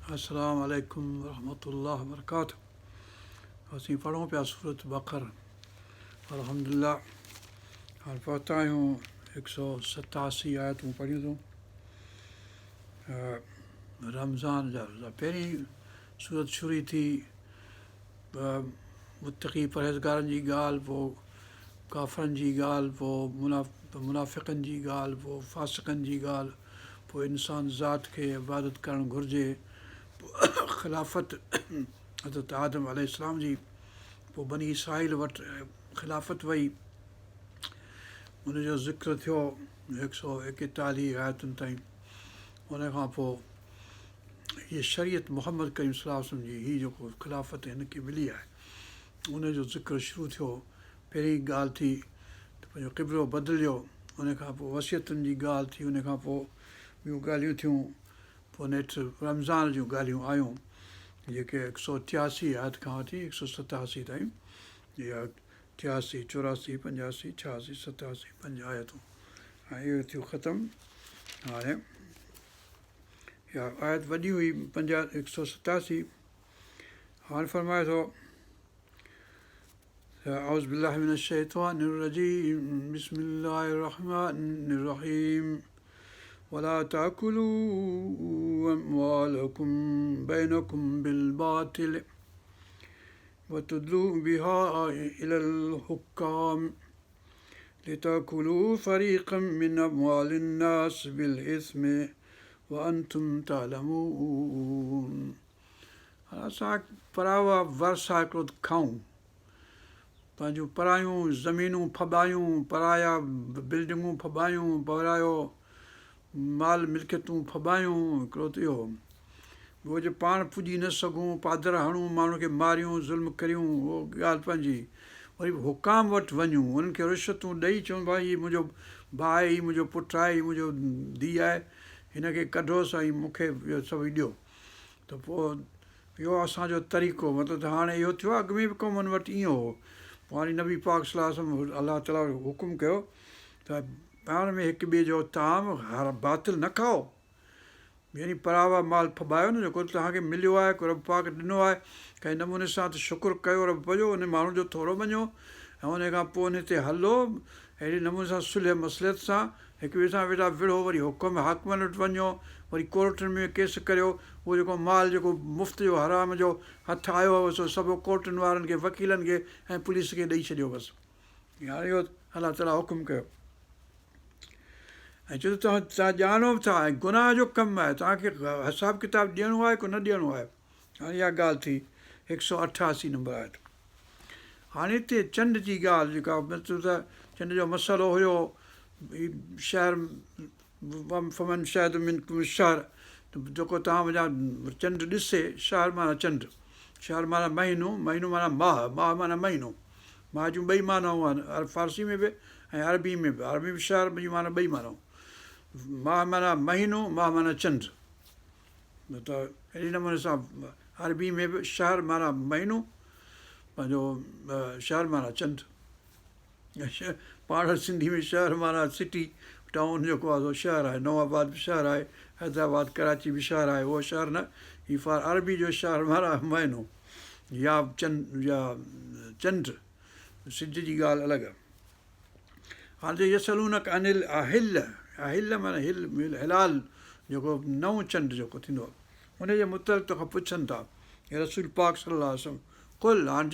अस्सलाम वालेकुम रहमतुल्लाहि व बरकातहू। असीं पढ़ूं पिया सूरत बक़रा। अल्हम्दुलिल्लाह हाणे पहुता आहियूं 187 आयतूं पढ़ियूं अथऊं रमज़ान जा। पहिरीं सूरत शुरू थी मुतक़ी परहेज़गारनि जी ॻाल्हि, पोइ काफ़रनि जी ॻाल्हि, पोइ मुनाफ़िक़नि जी ॻाल्हि, पोइ फ़ासिक़नि जी ॻाल्हि, पोइ इंसान ज़ात खे इबादत करणु घुरिजे, ख़िलाफ़त हज़रत आदम अलैहिस्सलाम जी, पोइ बनी इसराईल वटि ख़िलाफ़त वई, उनजो ज़िक्र थियो 141 आयतुनि ताईं। उनखां पोइ हीअ शरीयत मुहम्मद करीम सल्लल्लाहु अलैहि वसल्लम जी, हीअ जेको ख़िलाफ़त हिनखे मिली आहे, उनजो ज़िक्र शुरू थियो। पहिरीं ॻाल्हि थी त पंहिंजो क़िबलो बदिलियो, उनखां पोइ वसियतुनि जी ॻाल्हि थी, उनखां पोइ ॿियूं ॻाल्हियूं थियूं, पोइ नेठि रमज़ान जूं ॻाल्हियूं आयूं जेके 183 आयत खां वठी 187 ताईं, इहा 83, 84, 85, 86, 87, 5 आयतूं ऐं इहे थियूं ख़तमु। हाणे इहा आयत वॾी हुई 187। हाणे फरमाए थो औज़ु बिल्लाहि मिनश शैतानिर रजीम बिस्मिल्लाहिर रहमानिर रहीम वला ताकुलू अम्वालकुम बैनकुम बिल बातिल वतुदलू बिहा इलल हुक्काम लिताकुलू फरीक़म मिन अम्वालिन नास बिल इस्मि व अंतुम तालमून। असां परावा वरसा हिकिड़ो खाऊं, पंहिंजूं परायूं ज़मीनूं फॿायूं, पराया बिल्डिंगूं फॿायूं, परायो माल मिल्कियतूं फॿायूं, हिकिड़ो त इहो। उहो जे पाण पुॼी न सघूं, पादर हणूं, माण्हुनि खे मारियूं, ज़ुल्म करियूं, उहो ॻाल्हि पंहिंजी। वरी हुकाम वटि वञूं, उन्हनि खे रिश्वतूं ॾेई चऊं भाई हीउ मुंहिंजो भाउ आहे, हीउ मुंहिंजो पुटु आहे, हीउ मुंहिंजो धीउ आहे, हिनखे कढोसि ऐं मूंखे इहो सभु ॾियो। त पोइ इहो असांजो तरीक़ो, मतिलबु त हाणे इहो थियो आहे, अॻु में बि क़ौमुनि वटि ईअं हो। पोइ हाणे नबी पाक सल्लल्लाहु अलैहि वसल्लम अलाह ताला हुकुम कयो त पाण में हिक ॿिए जो ताम हर बातिल न खाओ, यानी परावा माल फॿायो न, जेको तव्हांखे मिलियो आहे, को रब पाक ॾिनो आहे, कंहिं नमूने सां त शुकुरु कयो रब जो, उन माण्हू जो थोरो मञो ऐं उन खां पोइ उन ते हलो अहिड़े नमूने सां सुलह मसलियत सां हिक ॿिए सां वेठा विढ़ो, वरी हुकुम हाकिमनि वटि वञो, वरी कोर्टुनि में केस करियो, उहो जेको माल जेको मुफ़्त जो हराम जो हथु आयो हुओ सो सभु कोर्टुनि वारनि खे, वकीलनि खे ऐं पुलिस खे ॾेई छॾियो बसि। हाणे इहो अलाह ताला हुकुम कयो ऐं चयो तव्हां ॼाणो बि था, ऐं गुनाह जो कमु आहे, तव्हांखे हिसाबु किताबु ॾियणो आहे को न ॾियणो आहे। हाणे इहा ॻाल्हि थी 188 नंबर आहे। हाणे हिते चंड जी ॻाल्हि जेका मतिलबु त चंड जो मसइलो हुयो, शहर फमन शहद मिन शहर, जेको तव्हां वञा चंड ॾिसे, शहर माना चंड, शहर माना महीनो, महीनो माना माह, माह माना महीनो। माह जूं ॿई मानाऊं आहिनि, फारसी में बि ऐं अरबी में बि। अरबी में शहर जी माना ॿई मानाऊं, माह माना महीनो, माह माना चंड। त अहिड़े नमूने सां अरबी में बि शहर माना महीनो, पंहिंजो शहर माना चंड। पाण सिंधी में शहर माना सिटी, टाउन जेको आहे सो शहर आहे, नवाबाद बि शहर आहे, हैदराबाद कराची बि शहर आहे, उहो शहर न, हीअ अरबी जो शहर माना महीनो या चंड, सिज जी ॻाल्हि अलॻि आहे। हाणे यसलूनक अनिल अहिल, अहिल माना हिलाल, जेको नओं चंड जेको थींदो आहे, उनजे मुतलिक़ तोखां पुछनि था, हे रसूल पाक सल्लल्लाहु अलैहि वसल्लम, कुल, हाणे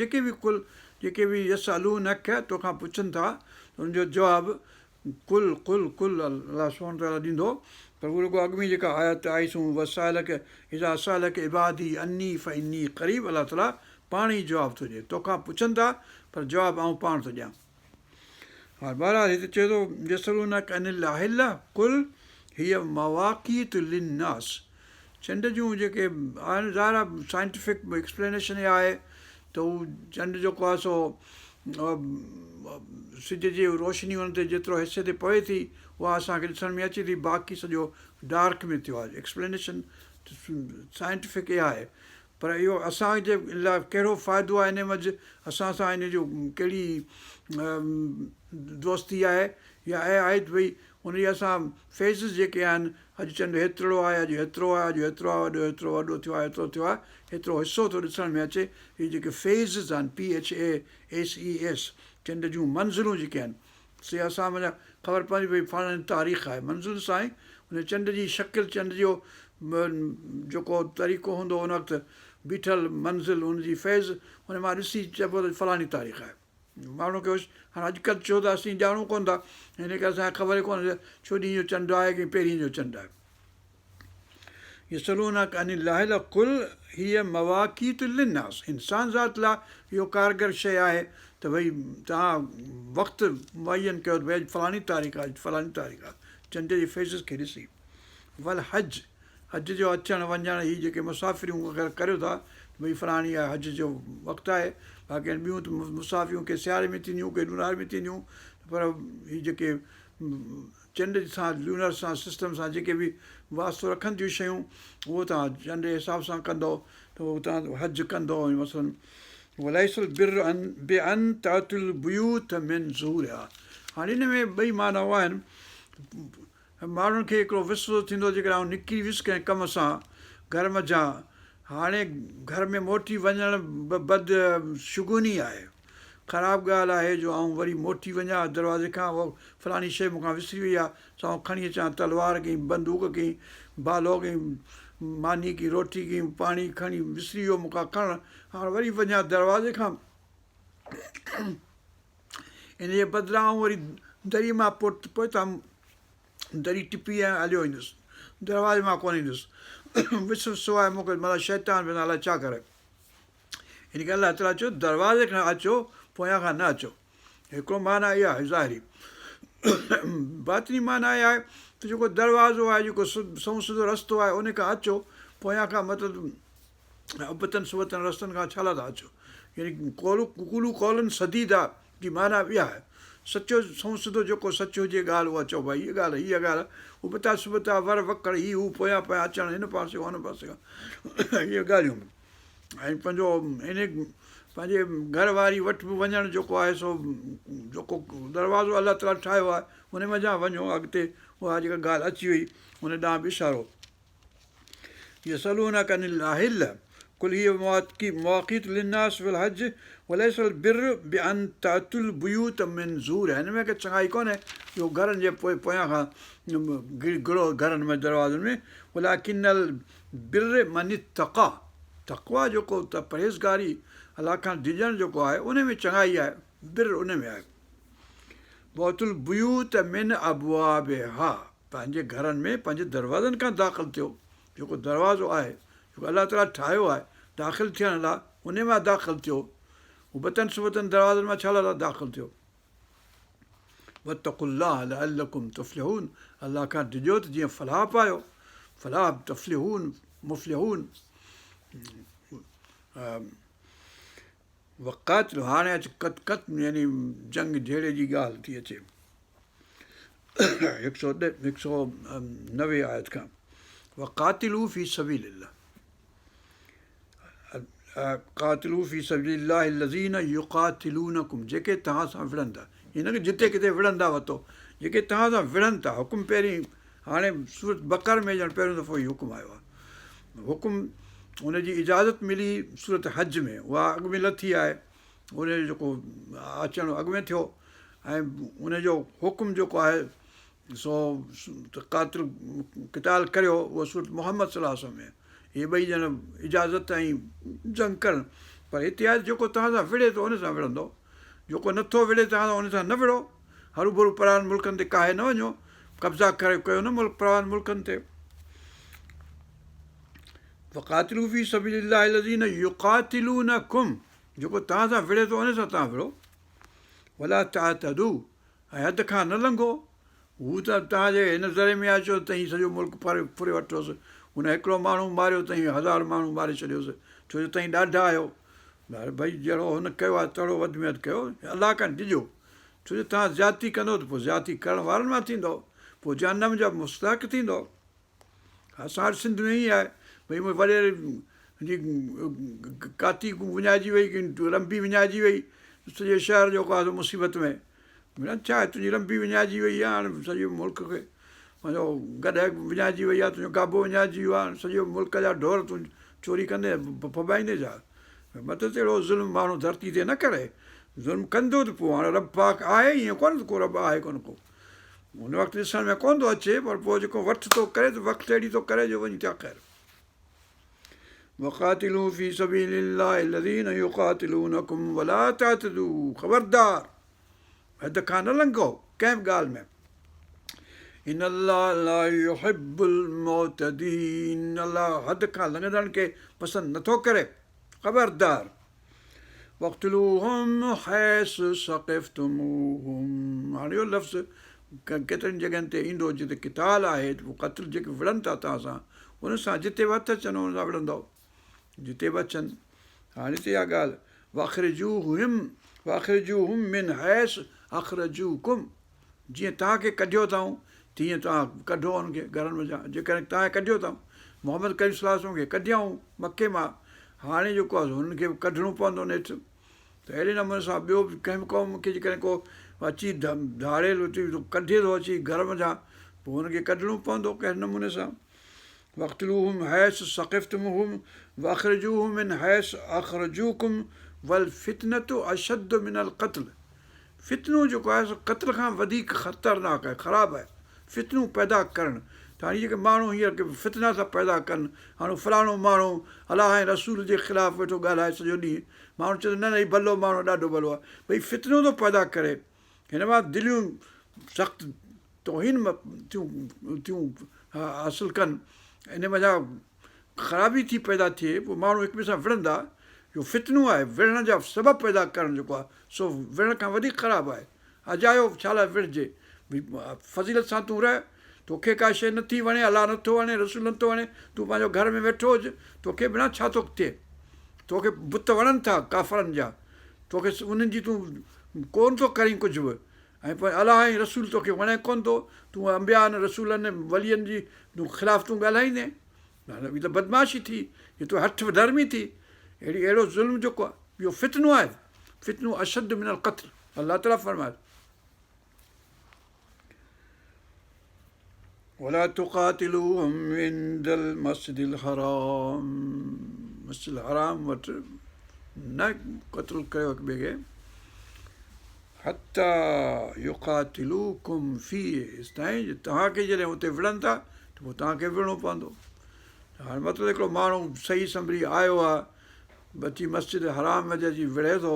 जेके बि यसलूनक तोखां पुछनि था, उनजो जवाबु कुल कुल कुल अलाह सुब्हानो व तआला ॾींदो। पर उहो रुॻो अॻु में जेका आयत आईसूं वसाइलक इज़ा सालक इबादी अन्नी फ़इन्नी क़रीब, अलाह ताला पाण ई जवाबु थो ॾिए, तोखां पुछनि था पर जवाबु आउं पाण थो ॾियां। हा बहरहाल हिते चए थो यसलूनक अनिल अहिल कुल हीअ मवाक़ीत लिन्नास, चंड जूं जेके आहिनि ज़ाहिर आहे साइंटिफिक एक्सप्लेनेशन इहा आहे त हू चंड जेको आहे सो सिज जी रोशनी हुन ते जेतिरो हिसे ते पए थी, उहा असांखे ॾिसण में अचे थी, बाक़ी सॼो डार्क में थियो आहे। एक्सप्लेनेशन साइंटिफिक इहा आहे, पर इहो असांजे लाइ कहिड़ो फ़ाइदो आहे इन मंझि, असां सां इन जो कहिड़ी दोस्ती आहे, या आहे त भई उन जी असां फेज़िस जेके आहिनि अॼु चंड हेतिरो आहे, अॼु हेतिरो आहे, अॼु हेतिरो आहे, वॾो हेतिरो वॾो थियो आहे, हेतिरो थियो आहे, हेतिरो हिसो थो ॾिसण में अचे। इहे जेके फेज़िस आहिनि PHASES, चंड जूं मंज़िलूं जेके आहिनि, से असां माना ख़बर पवंदी भई फलाणी तारीख़ आहे, मंज़िल सां ई हुन चंड जी शकिल, चंड जो जेको तरीक़ो हूंदो उन वक़्तु बीठल मंज़िल, हुनजी फैज़, हुन मां ॾिसी चइबो त फलाणी तारीख़ आहे। माण्हू खे हाणे अॼुकल्ह चओ त असीं ॼाणूं कोन था, हिन करे असांखे ख़बर ई कोन्हे छो ॾींहं जो चंडु आहे की पहिरीं जो चंडु आहे। यसलूनक अनिल लाहिल कुल हीअ मवाक़ीत लिन्नास, इंसान ज़ात लाइ इहो कारगर शइ आहे त भई तव्हां वक़्तु मुयन कयो त भई अॼु फलाणी तारीख़ आहे, अॼु फलाणी तारीख़ आहे, चंड जी फेज़िस खे ॾिसी। वल हज, हज जो अचणु वञणु, हीअ जेके मुसाफ़िरियूं अगरि करियो था भई फलाणी आहे हज जो वक़्तु आहे, बाक़ी ॿियूं त मुसाफ़िरियूं के सियारे में थींदियूं, के लूनार में थींदियूं, पर हीअ जेके चंड सां लूनर सां सिस्टम सां जेके बि वास्तो रखनि थियूं शयूं, उहो तव्हां चंड जे हिसाब सां कंदो त उहो तव्हां हज कंदो। मसलन वलैसल बिर बे अन तातुल बुयूत मिन ज़ूरिहा, हाणे हिन में ॿई माना उहा आहिनि, माण्हुनि खे हिकिड़ो विसवो थींदो जेकॾहिं आउं निकिरी वियुसि कंहिं कम सां घर मंझां, हाणे घर में मोटी वञणु बदशुगूनी आहे, ख़राबु ॻाल्हि आहे जो आउं वरी मोटी वञा दरवाज़े खां, उहो फलाणी शइ मूंखां विसरी वई आहे, सां खणी अचां तलवार कई, बंदूक कई, बालो कई, मानी की रोटी कई, पाणी खणी विसरी वियो मूंखां खणणु, हाणे वरी वञा दरवाज़े खां, इन जे बदिरां आउं वरी दरी मां पोइतां दरी टिपी ऐं हलियो ईंदुसि, दरवाज़े मां कोन ईंदुसि, विसु सवाइ मूंखे मतिलबु शैतान बि अलाए छा करे। हिन करे अलाह ताला चयो दरवाज़े खां अचो, पोयां खां न अचो। हिकिड़ो माना इहा आहे ज़ाहिरी। बातिनी माना इहा आहे त जेको दरवाज़ो आहे, जेको सऊं सिधो रस्तो आहे, उन खां अचो, पोयां खां मतिलबु अबतन सुबतन रस्तनि खां छा था अचो, यानी कूलू कौलनि सदीदा जी माना इहा आहे, सचो सऊं सिधो जेको सचु हुजे ॻाल्हि उहा चओ, भई हीअ ॻाल्हि हीअ ॻाल्हि, उबता सुबता वर वकड़ हीअ हू पोयां पोयां अचणु, हिन पासे खां हुन पासे खां, इहे ॻाल्हियूं। ऐं पंहिंजो इन पंहिंजे घर वारी वटि बि वञणु जेको आहे सो जेको दरवाज़ो अलाह ताला ठाहियो आहे, हुन मञा वञो, अॻिते उहा जेका ॻाल्हि अची वई हुन ॾांहुं बि इशारो। हीअ सलूनक अनिल लाहिल कुल हीअ मवाक़ीत लिन्नास फिल हज वलैसल बिर बिअन तातुल बुयूत मिन ज़ूर, हिन में के चङाई कोन्हे जो घरनि जे पोयां खां गिड़ो घरनि में दरवाज़नि में, वलाकिनल बिर मन तक़ा, तक़वा जेको त परहेज़गारी अलाह खां डिॼणु जेको आहे उन में चङाई आहे, बिर उन में आहे। बौतुल बुयूत मिन अबवाबिहा, पंहिंजे घरनि में पंहिंजे दरवाज़नि खां दाख़िल थियो, जेको दरवाज़ो आहे जेको अलाह ताला ठाहियो आहे दाख़िल थियण लाइ, उन मां दाख़िल थियो, उबतन सुबतन दरवाज़नि मां छा लाइ दाख़िल थियो। वतक़ुल्लाह लअल्लकुम तुफ़्लिहून, अलाह खां डिॼो त जीअं फलाह पायो, फलाह तफ़्लिहून मुफ़्लिहून। वक़ातिलु, हाणे अच कत यानी जंग जहिड़े जी ॻाल्हि थी अचे 190 आयत खां, वक़ातिलू फ़ी सबीलिल्लाह, क़ातिलू फ़ी सबीलिल्लाह लज़ीन युक़ातिलूनकुम, जेके तव्हां सां विढ़नि था, हिन खे जिते किथे विढ़ंदा वरितो, जेके तव्हां सां विढ़नि था। हुकुम पहिरीं, हाणे सूरत बकर में ॼण पहिरियों दफ़ो ई हुकुम आयो आहे, हुकुम हुनजी इजाज़त मिली सूरत हज में, उहा अॻु में लथी आहे, उनजो जेको अचणु अॻु में थियो, ऐं उनजो हुकुम जेको आहे सो क़ातिल क़िताल करियो, उहो सूरत मुहम्मद सल्लल्लाहु अलैहि वसल्लम में, इहे ॿई ॼण इजाज़त ऐं जंग करणु। पर हिते आहे जेको तव्हां सां विढ़े थो उन सां विढ़ंदो, जेको नथो विढ़े तव्हां सां उन सां न विढ़ो, हरू भरू परानि मुल्कनि ते काहे न वञो, कब्ज़ा करे कयो न परानि मुल्कनि ते। फ़क़ातिलू फ़ी सबीलिल्लाह लज़ीन युक़ातिलूनकुम, जेको तव्हां सां विढ़े थो उन सां तव्हां विढ़ो। वला तअतदू, ऐं हद खां न लंघो, हू त तव्हांजे हिन ज़रे में अचो त सॼो मुल्क फुरे वठोसि, हुन हिकिड़ो माण्हू मारियो त 1000 माण्हू मारे छॾियोसि, छो जो तव्हीं ॾाढा आहियो, भई जहिड़ो हुन कयो आहे तहिड़ो वधि में वधि कयो, अलाह खां ॾिजो, छो जो तव्हां ज़्याती कंदो त पोइ ज़्याती करण वारनि मां थींदो, पोइ जहन्नम जा मुस्तहिक़ थींदो। असां वटि सिंध में ई आहे, भई वॾे जी काती विञाइजी वई, रंबी विञाइजी वई, सॼे शहर जेको आहे मुसीबत में, छा आहे तुंहिंजी रंबी विञाइजी वई आहे, हाणे सॼे मुल्क खे पंहिंजो गॾु विञाइजी वई आहे, तुंहिंजो गाबो विञाइजी वियो आहे, सॼो मुल्क जा ढोर तूं चोरी कंदे फबाईंदे जा। मतिलबु त अहिड़ो ज़ुल्म माण्हू धरती ते न करे, ज़ुल्म कंदो त पोइ हाणे रब पाक आहे, ईअं कोन को रब आहे कोन को, हुन वक़्तु ॾिसण में कोन थो अचे, पर पोइ जेको वठि थो करे त वक़्तु अहिड़ी थो करे जो वञी था ख़ैर। वक़ातिलू फी सबीलिल्लाहि लज़ीन युक़ातिलूनकुम वला तातदू, ख़बरदार हद खां न लंघो कंहिं बि ॻाल्हि में। इन अल्लाह ला युहिब्बुल मुअतदीन, अल्लाह हद खां लंघंदड़नि खे पसंदि नथो करे, ख़बरदार। वक़्तुलूहुम हैसु सक़िफ़्तुमूहुम, हाणे इहो लफ़्ज़ केतिरनि जॻहियुनि ते ईंदो जिते किताल आहे, पोइ क़त्ल जेके विढ़नि था तव्हां सां, हुन सां जिते बि हथु अचनि हुन सां विढ़ंदव, जिते बि अचनि। हाणे हिते इहा ॻाल्हि वाख़िरजूहुम मिन हैसु अख़रजूकुम, जीअं तव्हांखे कढियो अथऊं तीअं तव्हां कढो हुनखे घरनि में, जेकॾहिं तव्हांखे कढियो अथऊं, मोहम्मद करीम सल्लल्लाहु अलैहि वसल्लम खे कढियऊं मके मां, हाणे जेको आहे हुननि खे बि कढिणो पवंदो नेठि। त अहिड़े नमूने सां ॿियो बि कंहिं क़ौम खे जेकॾहिं को अची धाड़ेल कढे थो अची घर में जा, पोइ हुनखे कढिणो पवंदो कंहिं नमूने सां। वक़्तुलूहुम हैसु सक़िफ़्तुमूहुम वअख़रिजूहुम मिन हैसु अख़रजूकुम वल फितनतु अशद्दु मिनल क़त्ल, फितनो जेको आहे सो क़त्ल खां वधीक ख़तरनाक आहे, ख़राबु आहे। फितनूं पैदा करणु, त हाणे जेके माण्हू हींअर फितना था पैदा कनि, हाणे फलाणो माण्हू अलाह ऐं रसूल जे ख़िलाफ़ु वेठो ॻाल्हाए सॼो ॾींहुं, माण्हू चवंदो न न हीउ भलो माण्हू ॾाढो भलो आहे, भई फितनो थो पैदा करे, हिन मां दिलियूं सख़्तु तौहीन थियूं हासिलु कनि, इन वजह ख़राबी थी पैदा थिए, पोइ माण्हू हिक ॿिए सां विढ़ंदा, इहो फितनो आहे, विढ़ण जा सबबु पैदा करणु जेको आहे सो विढ़ण खां वधीक ख़राबु आहे। अजायो छा लाइ विढ़जे, फज़ीलत सां तूं रह, तोखे का शइ नथी वणे, अलाह नथो वणे, रसूल नथो वणे, तूं पंहिंजो घर में वेठो हुजे, तोखे बिना छा थो थिए, तोखे बुत वणनि था काफ़रनि जा, तोखे उन्हनि जी तूं कोन थो करीं कुझु बि, ऐं पोइ अलाह ऐं रसूल तोखे वणे कोन थो, तूं अंबियानि रसूलनि वलियनि जी तूं ख़िलाफ़ु तूं ॻाल्हाईंदे, हीअ त बदमाशी थी, हीअ तो हठ धर्मी थी, अहिड़ो ज़ुल्म जेको आहे इहो फितनो आहे, फितनो अशद मिनल क़त्ल, अलाह ताला फरमाए। वला तुक़ातिलूहुम इंदल मस्जिदिल हराम, मस्जिद हराम वटि न क़त्ल कयो हिक ॿिए खे, हत्ता युक़ातिलूकुम फी, तेसिताईं तव्हांखे जॾहिं हुते विढ़नि था त पोइ तव्हांखे विढ़णो पवंदो। हाणे मतिलबु हिकिड़ो माण्हू सही संभरी आयो आहे, बची मस्जिद हराम में अची विढ़े थो,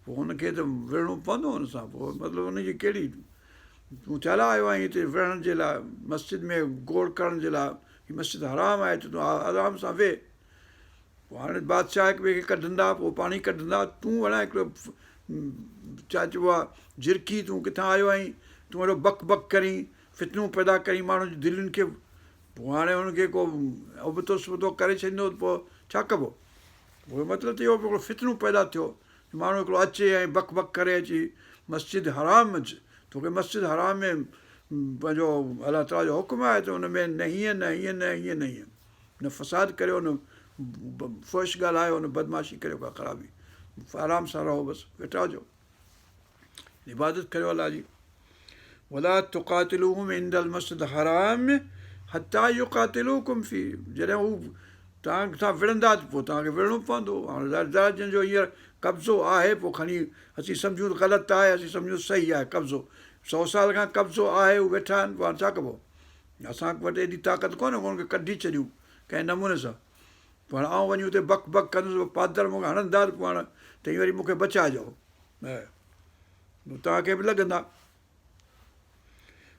पोइ हुनखे त विढ़णो पवंदो हुन सां, पोइ मतिलबु हुनजी कहिड़ी, तूं थियल आयो आहीं हिते विढ़ण जे लाइ, मस्जिद में गोड़ करण जे लाइ, हीअ मस्जिद हराम आहे त तूं आराम सां वेह। पोइ हाणे बादशाह हिक ॿिए खे कढंदा, पोइ पाणी कढंदा, तूं वञा हिकिड़ो छा चइबो आहे झिरकी, तूं किथां आयो आहीं, तूं अहिड़ो बक बक करीं, फितनूं पैदा करीं माण्हुनि जी दिलियुनि खे, पोइ हाणे हुनखे को उबतो सुबतो करे छॾींदो त पोइ छा कबो, उहो मतिलबु त इहो हिकिड़ो फितनूं पैदा थियो, माण्हू हिकिड़ो अचे ऐं बक बक करे अची मस्जिद हराम में, तोखे मस्जिद हराम में पंहिंजो अलाह ताला जो हुकुम आहे त हुन में न हीअं न हीअं न हीअं न हीअं, न फ़साद करियो, न फ़ोश ॻाल्हायो, न बदमाशी करियो, का ख़राबी, आराम सां रहो, बसि वेठा हुजो, इबादत करियो अलाह जी। वला तुक़ातिलूहुम इंदल मस्जिद हराम हत्ता युक़ातिलूकुम फी, जॾहिं हू तव्हां सां विढ़ंदा त पोइ तव्हांखे विढ़णो पवंदो। हाणे जंहिंजो हींअर कब्ज़ो आहे, पोइ खणी असीं सम्झूं त ग़लति आहे, असीं सम्झूं सही आहे कब्ज़ो, 100 साल खां कब्ज़ो आहे, हू वेठा आहिनि, पोइ हाणे छा कबो, असां वटि एॾी ताक़त कोन्हे हुनखे कढी छॾियूं कंहिं नमूने सां, पोइ हाणे आउं वञी हुते बक बक कंदुसि, पादर मूंखे हणंदा त पोइ हाणे तई वरी मूंखे बचाइजो, तव्हांखे बि लॻंदा।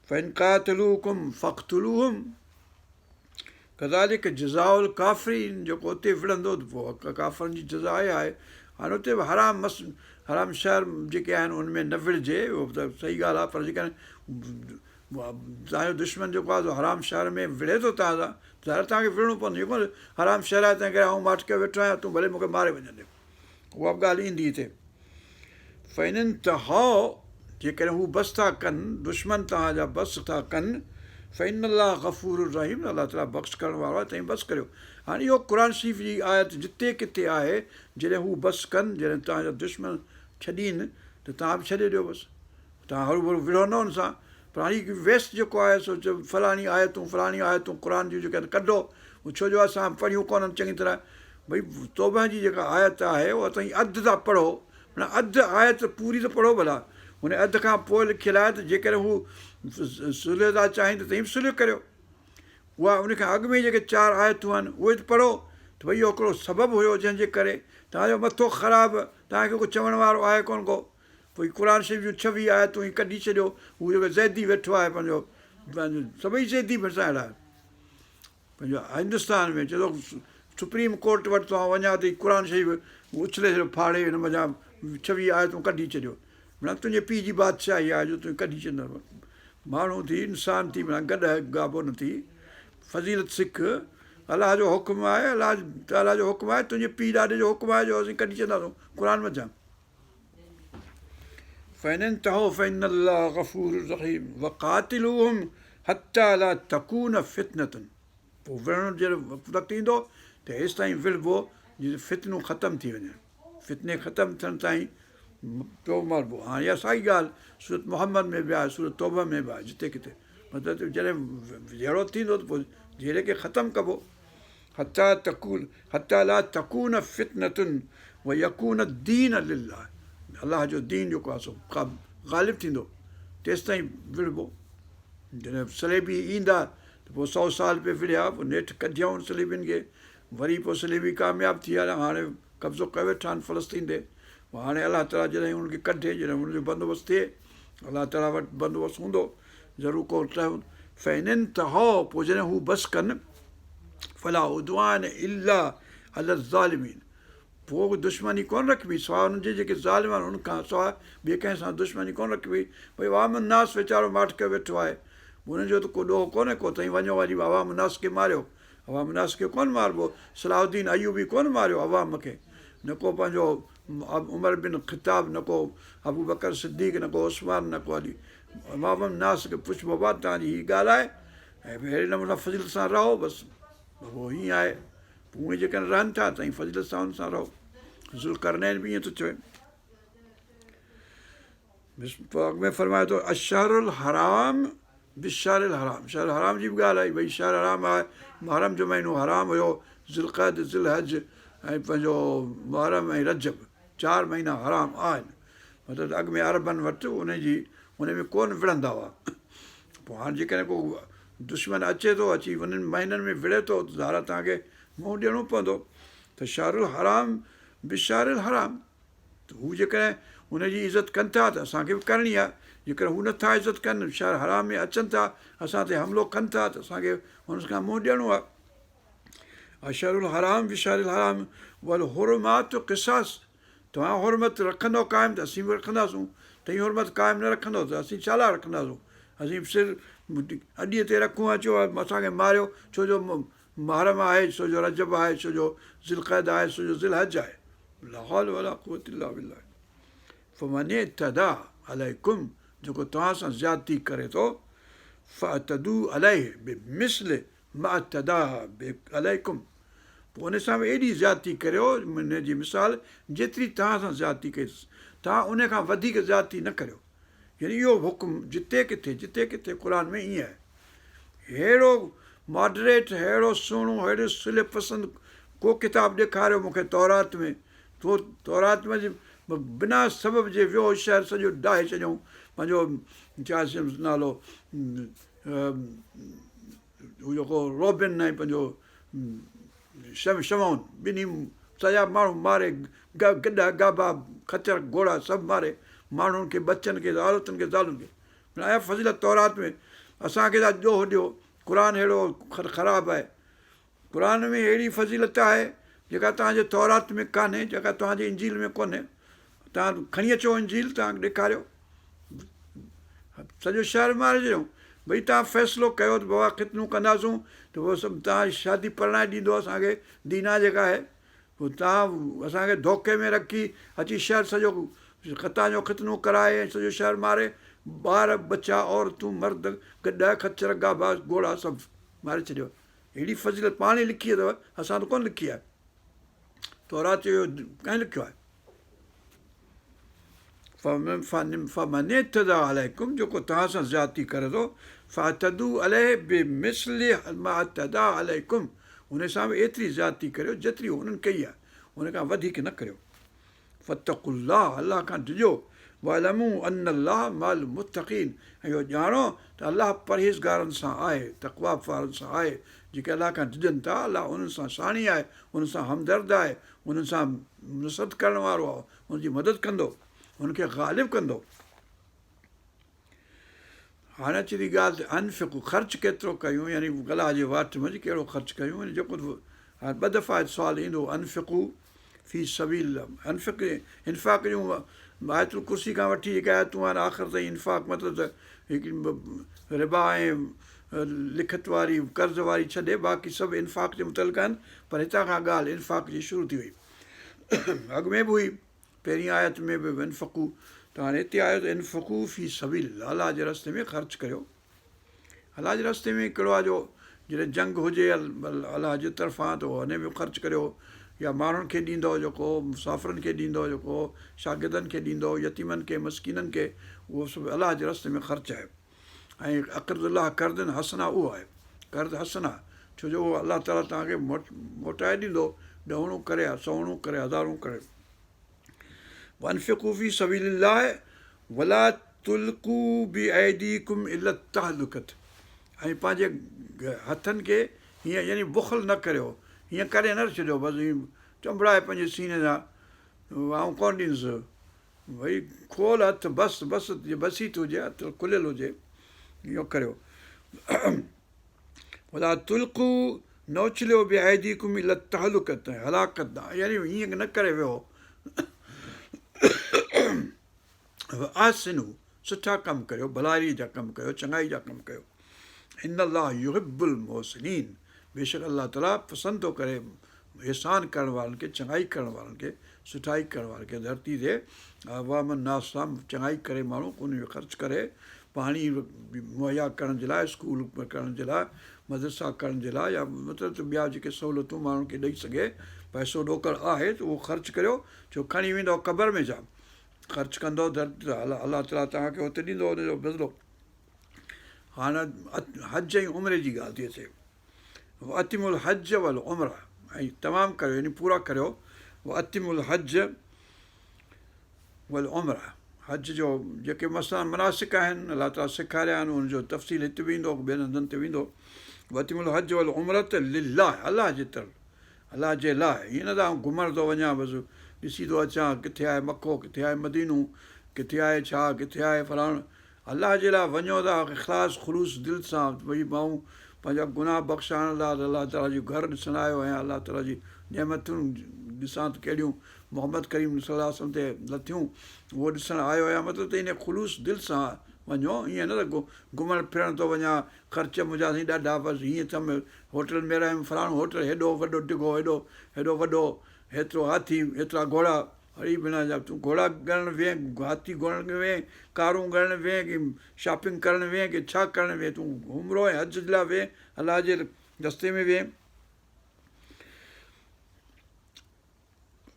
फ़इन क़ातलूकुम फ़क़्तुलूहुम कज़ालिक जज़ाउल काफ़िरीन, जेको उते विढ़ंदो त पोइ काफ़रनि जी जज़ा आहे। हाणे हुते बि हराम शहर जेके आहिनि उनमें न विढ़जे, उहो त सही ॻाल्हि आहे, पर जेकॾहिं तव्हांजो दुश्मन जेको आहे हराम शहर में विढ़े थो तव्हां सां, ज़ाहिर तव्हांखे विढ़णो पवंदो, इहो कोन्हे हराम शहर आहे तंहिं करे आउं माटके वेठो आहियां, तूं भले मूंखे मारे वञंदे, उहा बि ॻाल्हि ईंदी हिते। फ़इननि त हओ, जेकॾहिं हू बसि था कनि, दुश्मन तव्हांजा बसि था कनि, फ़इन अल्लाह गफ़ूर रहीम, अलाह ताला बख़्श करण वारो आहे, तव्हां बसि करियो। हाणे इहो क़ुर शरीफ़ जी आयत जिते किथे आहे, जॾहिं हू बसि कनि, जॾहिं तव्हांजा दुश्मन छॾीनि त तव्हां बि छॾे ॾियो बसि, तव्हां हरू भरू विढ़ो न हुन सां, पर हाणे वेस्ट जेको आहे सो फलाणी आयतूं क़ुर जूं जेके आहिनि कढो, छो जो असां पढ़ियूं कोन्हनि चङी तरह। भई तौबा जी जेका आयत आहे उहा ताईं अधु था पढ़ो, माना अधु आयत पूरी त पढ़ो भला, हुन अधु खां पोइ लिखियलु आहे त जेकॾहिं हू सुलह था चाहिनि त तईं बि सुलह करियो। उहा उनखां अॻु में जेके 4 आयतूं आहिनि उहे त पढ़ो, त भई इहो हिकिड़ो सबबु हुयो जंहिंजे करे तव्हांजो मथो ख़राबु, तव्हांखे को चवण वारो आहे कोन को, भई क़ुर शरीफ़ जूं 26 आयतूं ई कढी छॾियो, हू जेको ज़ैदी वेठो आहे पंहिंजो सभई ज़ैदी फसाइल आहे पंहिंजो हिंदुस्तान में। चए थो सुप्रीम कोर्ट वटि तव्हां वञा त क़ुर शरीफ़ उछले छॾियो फाड़े, हिन मज़ा 26 आयतूं कढी छॾियो, माना तुंहिंजे पीउ जी बादशाही आहे जो तूं कढी छॾंदव। माण्हू थी, इंसान थी, माना गॾु गाबो न थी, फज़ीलत सिख, अलाह जो हुकुम आहे, अलाह जो हुकुम आहे, तुंहिंजे पीउ ॾाॾे जो हुकुम आहे जो असीं कढी छॾंदासीं क़ुर मज़ा। फ़इनंतहू फ़इन्न अल्लाह गफ़ूरुर रहीम वक़ातिलूहुम हत्ता ला तकून फ़ितनतुन। पोइ विढ़ण जहिड़ो वक़्तु ईंदो त हेसि ताईं विढ़बो जीअं फितनूं ख़तमु थी वञनि, फितने ख़तमु थियण ताईं पियो मारबो। हाणे इहा साॻी ॻाल्हि सूरत मुहम्मद में बि आहे, सूरत तौबा में बि आहे, जिते किथे मतिलबु जॾहिं जहिड़ो थींदो त पोइ जहिड़े खे ख़तमु कबो। हत्ता ला तकून फ़ितनतुन व यकून दीन लिल्लाह, अलाह जो दीन जेको आहे सो ग़ालिबु थींदो, तेसिताईं विढ़बो। जॾहिं सलेबी ईंदा त पोइ 100 साल पिए विढ़िया, पोइ नेठि कढियऊं सलेबियुनि खे, वरी पोइ सलेबी कामयाबु थी विया, हाणे कब्ज़ो कयो वेठा आहिनि फ़लस्तीन ते। हाणे अलाह ताला जॾहिं हुनखे कढे, जॾहिं हुनजो बंदोबस्तु थिए, अलाह ताला वटि बंदोबस्तु हूंदो ज़रूरु को फ़इनंतहू, पोइ जॾहिं हू बसि कनि, फला उद्वान इल्ला अला ज़ालिमीन, पोइ दुश्मनी कोन रखबी सवाइ हुननि जे जेके ज़ालिम आहिनि हुनखां सवाइ ॿिए कंहिं सां दुश्मनी कोन रखबी। भई अवाम नास वीचारो माठ करे वेठो आहे, हुनजो त को ॾोह कोन्हे को, तईं वञो वरी अवाम नास खे मारियो, अवाम नास खे कोन मारिबो। सलाहुद्दीन अयूबी कोन मारियो अवाम खे, न को पंहिंजो उमर बिन ख़िताब, न को अबू बकर सिद्दीक़, न को उस्मान, न को अली, अवाम नास खे पुछिबो आहे तव्हांजी हीअ ॻाल्हि आहे, ऐं अहिड़े नमूने फज़ीलत सां रहो, बसि उहो हीअं आहे। उहे जेके रहनि था तईं फज़ीलत सां हुन सां रहो। ज़ुल्करनैन बि ईअं थो चवे। पोइ अॻु में फरमाए थो अशहरुल हराम बिशहरुल हराम, शहर हराम जी बि ॻाल्हि आई, भई शहर हराम आहे, मुहर्रम जो महीनो हराम हुयो, ज़ुल्क़द ज़ुल्हज ऐं पंहिंजो मुहर्रम ऐं रजब 4 महीना हराम आहिनि। मतिलबु अॻु में अरबनि वटि उन में कोन विढ़ंदा हुआ। पोइ हाणे जेकॾहिं को दुश्मन अचे थो, अची उन्हनि महीननि में विढ़े थो, त ज़ारा तव्हांखे मुंहुं ॾियणो पवंदो। त शहरुल हराम बिशहरुल हराम, त हू जेकॾहिं हुनजी इज़त कनि था त असांखे बि करणी आहे, जेकॾहिं हू नथा इज़त कनि, शहर हराम में अचनि था, असां ते हमिलो कनि था, त असांखे हुन खां मुंहुं ॾियणो आहे। अशहरुल हराम बिशहरुल हराम वल हुरमात क़िसास, तव्हां हुरमत रखंदो क़ाइमु त असीं बि रखंदासूं, तव्हीं हुरमत क़ाइमु न रखंदो त असीं छा लाइ रखंदासूं। असीं सिर अॾीअ ते रखूं ऐं चयो असांखे मारियो, छो जो मुहर्रम आहे, छो जो रजब आहे, छो जो ज़ुल्क़द आहे, छो जो ज़ुल्हज आहे। ला हौल वला कुव्वत इल्ला बिल्लाह। फमन इअ्तदा अलैकुम, जेको तव्हां सां ज़्यादती करे थो, फ़अतदू अलैहि बिमिस्ल मा अतदा अलैकुम, पोइ उन सां बि एॾी ज़्यादती करियो, हुन जी मिसाल जेतिरी तव्हां सां ज़्यादती कईसि, तव्हां उन खां वधीक ज़्यादती न करियो। यानी इहो हुकुम जिते किथे क़ुर में ईअं आहे। अहिड़ो मॉडरेट, अहिड़ो सुहिणो, अहिड़ो सुलह पसंदि को किताबु ॾेखारियो मूंखे तौरात में, तौरात में बिना सबब जे वियो शहर सॼो डाहे छॾियऊं, पंहिंजो छा नालो हू जेको रोबिन ऐं पंहिंजो शमौन, ॿिन्ही सॼा माण्हू मारे, गॾा गाबा खचर घोड़ा सभु मारे, माण्हुनि खे बचनि खे औरतुनि खे ज़ालुनि खे। आया फज़ीलत तौरात में, असांखे था ॾोह ॾियो क़ुर अहिड़ो ख़राबु आहे। क़ुर में अहिड़ी फज़ीलत आहे जेका तव्हांजे तौरात में कान्हे, जेका तव्हांजे इंजील में कोन्हे। तव्हां खणी अचो इंजील, तव्हांखे ॾेखारियो, सॼो शहर मारे छॾियऊं। भई तव्हां फ़ैसिलो कयो त बाबा ख़ितनूं कंदासूं, त पोइ सभु तव्हां शादी परणाए ॾींदो असांखे, दीना जेका आहे, पोइ तव्हां असांखे धोखे में रखी अची शहर सॼो ख़ता जो ख़ितनूं कराए ऐं सॼो शहर मारे, ॿार बचा औरतूं मर्द गॾा खच्चर गाबा घोड़ा सभु मारे छॾियो। अहिड़ी फज़ीलत पाण ई लिखी अथव, असां त कोन लिखी आहे, तौरात जो कंहिं लिखियो आहे। फमने तदा अलैकुम, जेको तव्हां सां ज़्यादती करे थो, फ़तदू अलैह बिमिस्लि मा तदा अलैकुम, हुन सां बि एतिरी ज़्यादती करियो जेतिरी हुननि कई आहे, हुन खां वधीक न करियो। फतक़ुल्लाह, अलाह खां डिॼो, वअलमू अन अल्लाह मअल मुत्तक़ीन, ऐं इहो ॼाणो त अलाह परहेज़गारनि सां आहे, तक़वा वारनि सां आहे, जेके अलाह खां डिॼनि था, अलाह उन्हनि सां साणी आहे, उन्हनि सां हमदर्द आहे, उन्हनि सां नुसरत करण वारो आहे, हुनजी मदद कंदो, हुनखे ग़ालिब कंदो। हाणे अचे थी ॻाल्हि त अनफ़िक़ु, ख़र्चु केतिरो कयूं, यानी गला जे वाट में कहिड़ो ख़र्चु कयूं, जेको हाणे ॿ दफ़ा सुवालु ईंदो अनफ़िक़ु फी सबीलिल्लाह, अनफ़िक़ इन्फ़ाक़ जूं आयतुल कुर्सी खां वठी जेके आयतूं आहिनि आख़िर ताईं इन्फ़ाक़ मतिलबु त हिकिड़ी रिबा ऐं लिखत वारी कर्ज़ वारी छॾे बाक़ी सभु इन्फ़ाक़ जे मुतलिक़ आहिनि, पर हितां खां ॻाल्हि इन्फ़ाक़ जी शुरू थी वई। अॻु में बि हुई, पहिरीं आयत में बि इन्फ़क़ू, त हाणे हिते आयो त इन्फ़क़ू फी सबीलिल्लाह, अलाह जे रस्ते में ख़र्चु करियो। अलाह जे रस्ते में कहिड़ो आहे जो जॾहिं जंग हुजे अलाह जे तरफ़ां त हुन में ख़र्चु करियो, या माण्हुनि खे ॾींदो जेको, मुसाफ़िरनि खे ॾींदो जेको, शागिर्दनि खे ॾींदो, यतीमनि खे, मस्कीननि खे, उहो सभु अलाह जे रस्ते में ख़र्चु आहे। ऐं अक़रदुल्लाह कर्दन हसना उहो आहे, कर्ज़ हसना, छो जो उहो अलाह ताला तव्हांखे मोटाए ॾींदो, ॾहोणो करे, सौणो करे, हज़ारूं करे। वनफ़िक़ू फी सबीलिल्लाह वला तुल्क़ू बिअयदीकुम इला तहलुकत, ऐं पंहिंजे हथनि खे हीअं यानी बुख़ल न करियो, हीअं करे न छॾियो बसि हीअं चंबड़ाए पंहिंजे सीने सां, आउं कोन ॾींदुसि, भई खोल हथु, बसि बसि बसीत हुजे, हथु खुलियलु हुजे, इहो करियो। वला तुल्क़ू, न उछलियो बिअयदीकुम इला तहलुकत, हलाकत, यानी हीअं न करे वियो। आसिनू, सुठा कमु करियो, भलाई जा कमु कयो, चङाई जा कमु कयो। इन अल्लाह युहिब्बुल मुहसिनीन, बेशक अलाह ताला पसंदि थो करे इहसान करण वारनि खे, चङाई करण वारनि खे, सुठाई करण वारनि खे। धरती ते अवामन नास सां चङाई करे माण्हू उन में ख़र्चु करे, पाणी मुहैया करण जे लाइ, स्कूल करण जे लाइ, मदरसा करण जे लाइ, या मतिलबु त ॿिया जेके सहूलियतूं माण्हुनि खे ॾेई सघे, पैसो ॾोकड़ आहे त उहो ख़र्चु करियो, छो खणी वेंदव क़बर में छा, ख़र्चु कंदव धरती अलाह ताला तव्हांखे हुते ॾींदो हुनजो बदिलो। हाणे हज ऐं उमिरे जी ॻाल्हि थी अचे, अतिमुल हज वल उमिरा, ऐं तमामु करियो यानी पूरा करियो, अतिमुल हज वल उमिरा, हज जो जेके मनासिक आहिनि अलाह ताला सेखारिया आहिनि, हुनजो तफ़सील हिते बि ईंदो, ॿियनि हंधनि ते वेंदो। अतिमुल हज वल उमिरत लिलाह, अलाह जे तरफ़, अलाह जे लाइ, हीअं न त आउं घुमण थो वञा बसि ॾिसी थो अचां किथे आहे मको, किथे आहे मदीनो, किथे आहे छा, किथे आहे फलाणो, अलाह जे लाइ वञो था इख़लास ख़ुलूस दिलि सां, भई मां पंहिंजा गुनाह बख़्शाइण लाइ अलाह ताला जो घरु ॾिसणु आयो आहियां, अलाह ताला जी नेमतूं ॾिसां त कहिड़ियूं मोहम्मद करीम सल्लल्लाहु अलैहि वसल्लम ते लथियूं, उहो ॾिसणु आयो आहियां, मतिलबु त इन ख़ुलूस दिलि सां वञो, ईअं न त घुमणु फिरणु थो वञा, ख़र्च मुंहिंजा साईं ॾाढा बसि हीअं त होटल में रहियमि, फलाणो होटल हेॾो वॾो डिघो, हेॾो वॾो, हेतिरो हाथी, हेतिरा घोड़ा, हरी बिना जा तूं घोड़ा ॻणणु वेह, हाथी ॻणणु वेह, कारूं ॻणणु वेह, की शॉपिंग करणु वेह, की छा करणु वेह, तूं उमिरो ऐं हज जे लाइ वेह, अलाह जे रस्ते में वेह।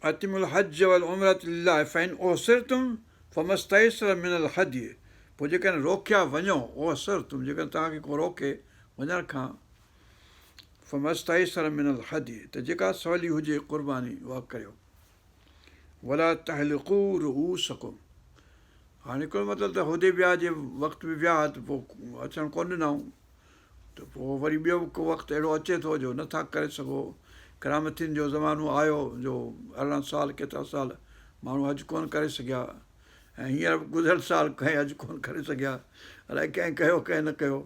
अतिमुल हज वल उमिरत लिल्लाह फ़इन ओसिरतुम फमस्तयसर मिनल हदी, पोइ जेकॾहिं रोकिया वञो, ओसिरतुम जेकॾहिं तव्हांखे को रोके वञण खां, फमस्तयसर मिनल हदी, त जेका सवली हुजे क़ुर्बानी उहा करियो। वला तहलिक़ू रुऊसकुम, हाणे हिकिड़ो मतिलबु त होदे विया जे वक़्तु बि विया त पोइ अचणु कोन ॾिनऊं, त पोइ वरी ॿियो को वक़्तु अहिड़ो अचे थो जो नथा करे सघो, करामतियुनि जो ज़मानो आयो जो 18 साल केतिरा साल माण्हू हज कोन करे सघिया, ऐं हींअर गुज़िरियल साल कंहिं हज कोन करे सघिया, अलाए कंहिं कयो कंहिं न कयो,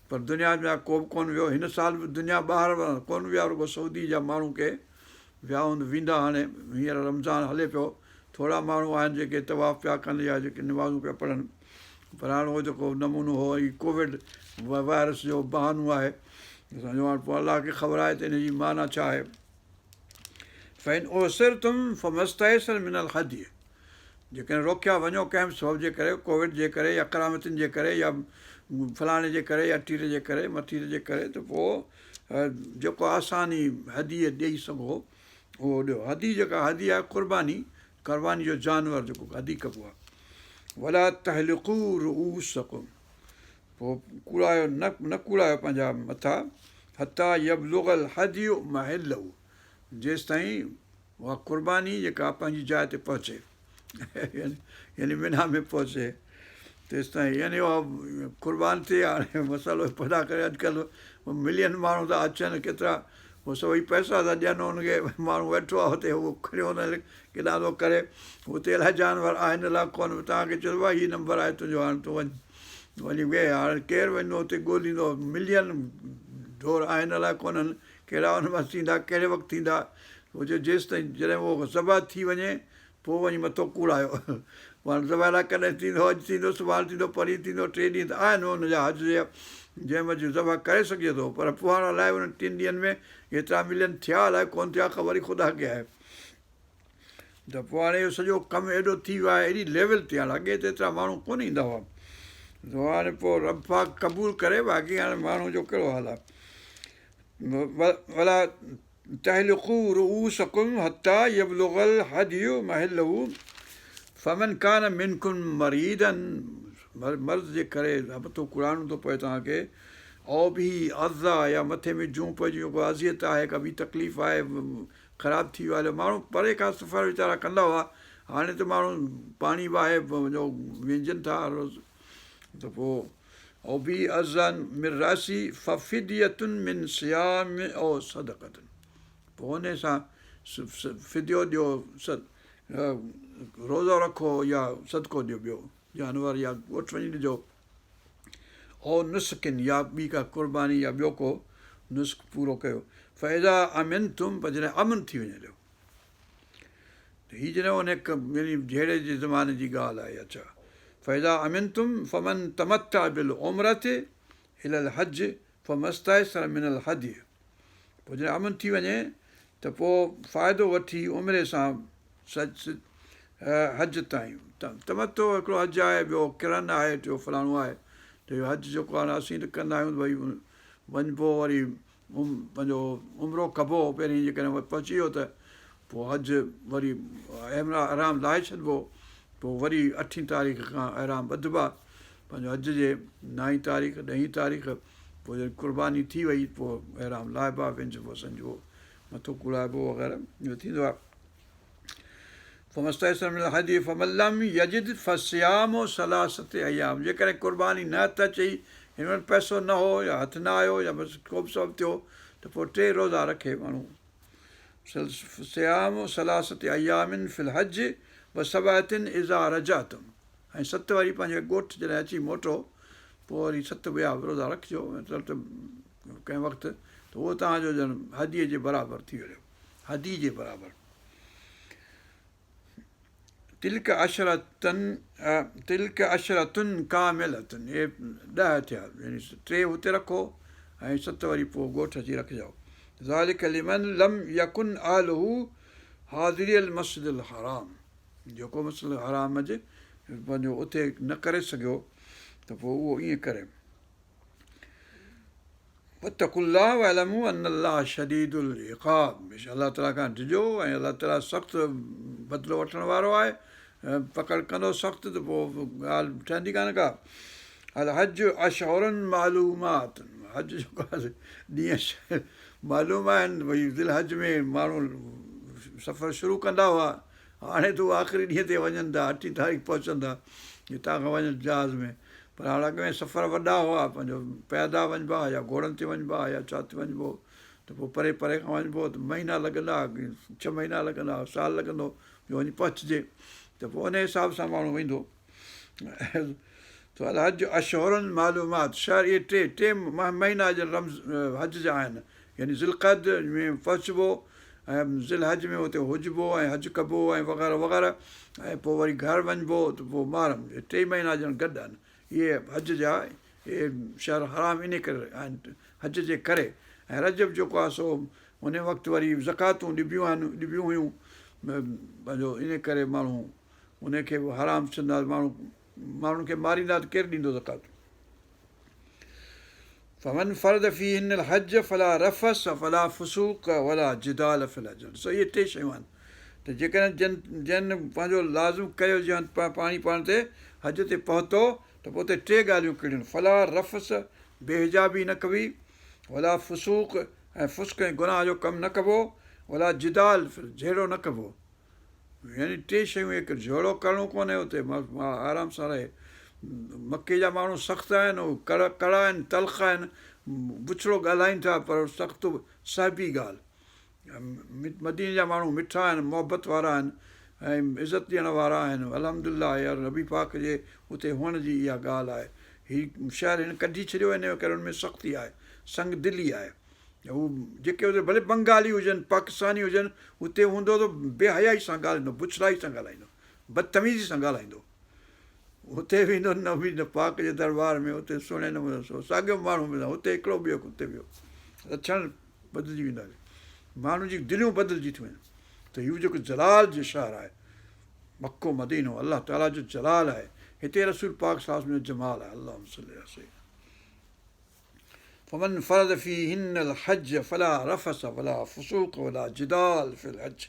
पर दुनिया में को बि कोन वियो। हिन साल बि दुनिया ॿाहिरि कोन विया, रुॻो सऊदी जा माण्हू के विया वेंदा, हाणे हींअर रमज़ान हले पियो, थोरा माण्हू आहिनि जेके तवाफ़ पिया कनि या जेके निमाज़ूं पिया पढ़नि, पर हाणे उहो जेको नमूनो हो ई कोविड वायरस जो बहानो आहे, असांजो हाणे पोइ अलाह खे ख़बर आहे त हिनजी माना छा आहे। फ़इन ओसिरतुम फमस्तयसर मिनल हदी, जेकॾहिं रोकिया वञो कंहिं बि सबब जे करे, कोविड जे करे या करामतियुनि जे करे या फलाणे जे करे या टीरे जे करे मथीरे जे करे, त पोइ जेको आसानी हदी ॾेई सघो उहो ॾियो। हदी जेका हदी आहे क़ुर्बानी, क़ुर्बानी जो जानवर जेको हदी कबो आहे। वला तहलिक़ू रुऊसकुम, पोइ कूड़ायो न कूड़ायो पंहिंजा मथा, हता यबलुगल हदियु महलहु, जेसि ताईं उहा क़ुर्बानी जेका पंहिंजी जाइ ते पहुचे, यानी मिना में पहुचे तेसि ताईं, यानी उहा क़ुर्बान थिए। हाणे मसालो पैदा करे अॼुकल्ह मिलियन माण्हू था अचनि, केतिरा उहो सभई पैसा था ॾियनि हुनखे, माण्हू वेठो आहे हुते, उहो खणियो हुन केॾां थो करे, हुते इलाही जानवर आहिनि अलाए कोन, तव्हांखे चइबो आहे हीउ नंबर आहे तुंहिंजो, हाणे तूं वञी वेह, हाणे केरु वेंदो हुते ॻोल्हींदो, मिलियन ढोर आहिनि अलाए कोन्हनि, कहिड़ा हुन मां थींदा, कहिड़े वक़्तु थींदा, उहो चयो जेसि ताईं जॾहिं उहो ज़बह थी वञे पोइ वञी मथो कूड़ायो। हाणे ज़बह लाइ कॾहिं थींदो, अॼु थींदो, सुभाणे थींदो, परीं थींदो, 3 ॾींहं त आहिनि हुनजा हज जा जंहिं महिल ज़बह करे सघे थो, पर पोइ हाणे अलाए हुन 3 ॾींहंनि में एतिरा मिलियन थिया अलाए कोन्ह थिया, ख़बर ई ख़ुदा खे आहे। त पोइ हाणे इहो सॼो कमु एॾो थी वियो आहे, एॾी लेवल ते, हाणे अॻे त एतिरा माण्हू कोन ईंदा हुआ, त हाणे पोइ रब पाक क़बूल करे, बाक़ी हाणे माण्हू जो कहिड़ो हाल आहे। वला तहलिक़ू रुऊसकुम हता यबलुगल हदियु महलहु फमन कान मिनकुम मरीदन, मर्ज़ जे करे मथो कुड़ाइणो थो पए तव्हांखे, औ बि अज़ा, या मथे में जूं पइजी, को अज़ियत आहे, का ॿी तकलीफ़ आहे, ख़राबु थी वियो आहे, माण्हू परे खां सफ़र वीचारा कंदा हुआ, हाणे त माण्हू पाणी वाहे वेंजनि था रोज़, त पोइ औ बि अज़न मिर रासी फ़िदियतुन मिन सियाम औ सदक़तुन, पोइ हुन सां फिदियो ॾियो, रोज़ो रखो या सदको ॾियो ॿियो जानवर, या ॻोठु वञी ॾिजो, ओ नुस्किन, या ॿी का क़ुर्बानी या ॿियो को नुस्ख़ पूरो कयो। फ़ैज़ा अमिन तुम, पर जॾहिं अमन थी वञे ॾियो, हीअ जॾहिं उन यानी जहिड़े जे ज़माने जी ॻाल्हि आहे। अच्छा, फ़ैज़ा अमिन तुम फमन तमत्ता बिल उमरत इलल हज फमस्तयसर मिनल हदी, पोइ जॾहिं अमन थी वञे त पोइ फ़ाइदो वठी उमिरे सां हज ताईं, तमतो हिकिड़ो हज आहे, ॿियो किरन आहे, टियों फलाणो आहे, त इहो हज जेको आहे असीं त कंदा आहियूं, भई वञिबो वरी पंहिंजो उमिरो कबो, पहिरीं जेकॾहिं पहुची वियो त पोइ हज वरी आराम लाहे छॾिबो, पोइ वरी 8 तारीख़ खां आराम ॿधिबा पंहिंजो हज जे, 9 तारीख़ 10 तारीख़, पोइ जॾहिं क़ुर्बानी थी वई पोइ आराम लाहिबा, विंझिबो संझिबो, मथो कुड़ाइबो वग़ैरह, इहो थींदो आहे। फमस्तयसर मिनल हदी फमन लम यजिद फसियामु सलासते अयाम, जेकॾहिं क़ुर्बानी न त अचई, हिन वटि पैसो न हो या हथु न आयो या बसि को बि सबबु थियो, त पोइ 3 रोज़ा रखे माण्हू, सियाम सलासते अयामिन फिल हज व सबातिन इज़ा रजातुम, ऐं 7 वरी पंहिंजे ॻोठु जॾहिं अची मोटो, पोइ वरी 7 ॿिया रोज़ा रखिजो, मतिलबु त कंहिं वक़्तु, त उहो तव्हांजो ॼण हदीअ जे बराबरि थी वियो, हदी जे बराबरि। तिल्क अशरतुन कामिलतुन, इहे 10 थिया, यानी 3 हुते रखो ऐं 7 वरी पोइ ॻोठु अची रखिजो। ज़ालिक लिमन लम यकुन आलहु हाज़िरियल मस्जिदिल हराम, जेको मस्जिद हराम जे पंहिंजो उते न करे सघियो त पोइ उहो ईअं करे। वतकुल्लाह वअलमू अनल्लाह शदीदुल इक़ाब, बेशक अलाह ताला खां डिॼो, ऐं अलाह ताला सख़्तु बदिलो वठण वारो आहे, पकड़ कंदो सख़्तु त पोइ ॻाल्हि ठहंदी कान का। अल हज अशहुरुन मालूमात, हज जेको आहे ॾींहं मालूम आहिनि, भई दिलि हज में माण्हू सफ़र शुरू कंदा हुआ, हाणे त उहे आख़िरी ॾींहं ते वञनि था, 8 तारीख़ पहुचंदा हितां खां वञनि जहाज़ में, पर हाणे अॻ में सफ़र वॾा हुआ, पंहिंजो पैदा वञिबा या घोड़नि ते वञिबा या छा ते वञिबो, त पोइ परे परे खां वञिबो त महीना लॻंदा, 6 महीना लॻंदा, साल लॻंदो जो वञी पहुचिजे, त पोइ उन हिसाब सां माण्हू वेंदो। त अल हज अशहुरुन मालूमात, शहर इहे 3 महीना जे हज जा आहिनि, यानी ज़िलक़द में पहुचबो, ऐं ज़िल हज में हुते हुजिबो ऐं हज कबो ऐं वग़ैरह वग़ैरह, ऐं पोइ वरी घर वञिबो त पोइ मुहर्रम, 3 महीना ॼण गॾु आहिनि इहे हज जा, इहे शहर हराम इन करे आहिनि हज जे करे। ऐं रजब जेको आहे सो उन वक़्तु वरी ज़कातूं ॾिबियूं हुयूं, पंहिंजो इन करे माण्हू उनखे बि हराम चवंदा, माण्हुनि खे मारींदा त केरु ॾींदो ज़कात। फमन फर्द फीहिन हज फला रफ़स फला फुसूक वला जिदाल फिल हज, सो इहे 3 शयूं आहिनि, त जेकॾहिं जन पंहिंजो लाज़िम कयो ॼण पाणी पाण ते हज ते पहुतो त पोइ उते टे ॻाल्हियूं कहिड़ियूं आहिनि, फला रफ़स बेहिजाबी न कबी, वला फुसूक ऐं फुस्क ऐं गुनाह जो कमु न कबो, वला जिदाल जहिड़ो न कबो। यानी टे शयूं, हिकु झोड़ो करिणो कोन्हे उते, आराम सां रहे। मके जा माण्हू सख़्तु आहिनि, उहे कड़ा आहिनि, तलख़ आहिनि, बुछड़ो ॻाल्हाइनि था, पर सख़्तु साहिबी ॻाल्हि। मदीने जा माण्हू मिठा आहिनि, मुहबत वारा आहिनि ऐं इज़त ॾियण वारा आहिनि। अल्हम्दुलिल्लाह यार, नबी पाक जे उते हुअण जी इहा ॻाल्हि आहे। हीउ शहर हिन कढी छॾियो, हिन करे हुन में सख़्ती आहे, संग दिली आहे। हू जेके हुते भले बंगाली हुजनि, पाकिस्तानी हुजनि, उते हूंदो त बेहयाई सां ॻाल्हाईंदो, बुछड़ाई सां ॻाल्हाईंदो, बदतमीज़ी सां ॻाल्हाईंदो। हुते वेंदो नबी पाक जे दरबार में, उते सुहिणे नमूने साॻियो माण्हू मिलंदो, हुते हिकिड़ो ॿियो हुते ॿियो, लक्षण बदिलिजी वेंदा, माण्हुनि जी दिलियूं बदिलिजी थियूं वञनि। त इहो जेको जलाल जो शहर आहे मको मदीनो, अलाह ताला जो जलाल आहे। हिते रसूल पाक साहब में जमाल आहे। अलाह फमन फरद फीहिन अल हज फला रफस वला फुसूक वला जिदाल फिल हज